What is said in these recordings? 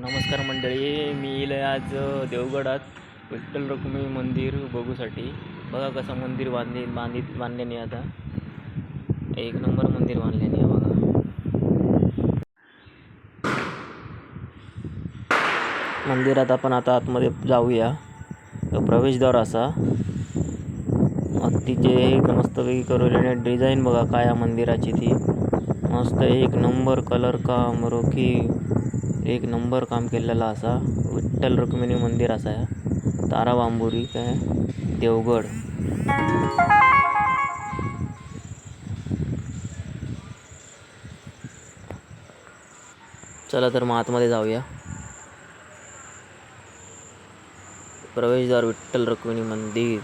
नमस्कार मंडळी, मी येईल आज देवगडात विठ्ठल रुक्मिणी मंदिर बघूसाठी. बघा कसं मंदिर बांधल्याने आता एक नंबर मंदिर बांधल्याने बघा. मंदिरात आपण आता आतमध्ये जाऊया. प्रवेशद्वार असा अतिशय मस्तपैकी करवल्याने डिझाईन बघा काय या मंदिराची ती मस्त एक नंबर कलर काम रोखी एक नंबर काम केलेला असा विठ्ठल रुक्मिणी मंदिर असा तारा बांबोरी काय देवगड. चला तर मग आतमध्ये जाऊया. प्रवेशद्वार विठ्ठल रुक्मिणी मंदिर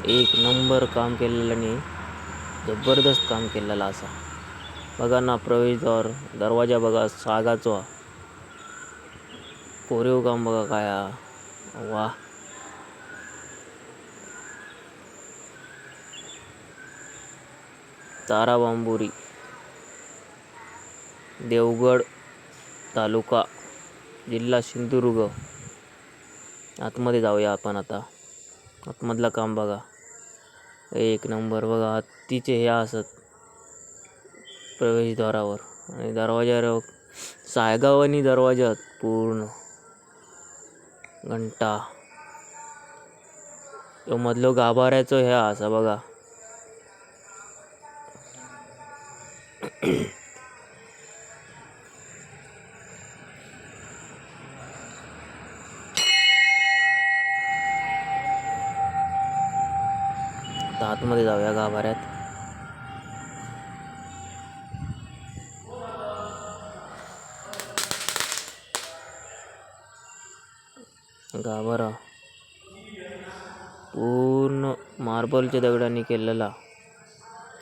एक नंबर काम केलेल्याने जबरदस्त काम केलेला असा बघा ना. प्रवेशद्वार दरवाजा बघा सागाचा कोरीव काम बघा काय वा. तारा बांबोरी देवगड तालुका जिल्हा सिंधुदुर्ग. आतमध्ये जाऊया आपण आता. आतमधला काम बघा एक नंबर बघा. हत्तीचे हे असत प्रवेशद्वारावर आणि दरवाजावर सायगावानी दरवाजात पूर्ण घंटा तो मधलो गाभाऱ्याचं हे असा बघा. आतमध्ये जाऊया गाभाऱ्यात. गाभारा पूर्ण मार्बलच्या दगडांनी केलेला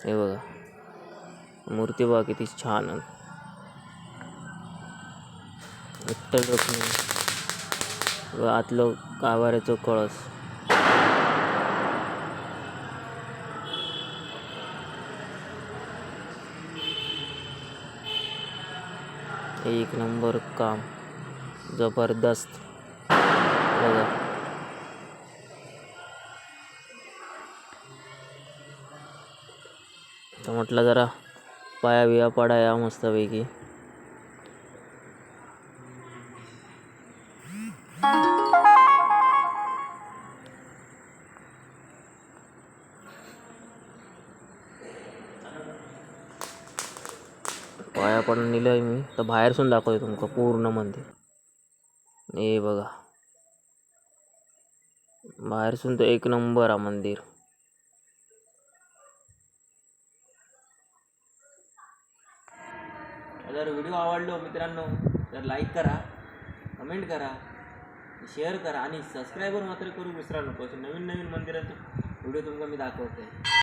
हे बघा. मूर्ती बघा किती छान विठ्ठल रुक्मिणी. आतलं गाभाऱ्याचं कळस एक नंबर काम जबरदस्त बघा. तर म्हटलं जरा पाया बिया पडाया मस्तपैकी. पाया पडून नेलंय मी तर बाहेरसून दाखवतो तुमका पूर्ण मंदिर. हे बघा बाहेरसून तो एक नंबर मंदिर. जर व्हिडिओ आवडलो मित्रांनो तर लाईक करा, कमेंट करा, शेअर करा आणि सबस्क्राईबर मात्र करू विसरा नको. नवीन नवीन मंदिराचे व्हिडिओ तुमका मी दाखवते.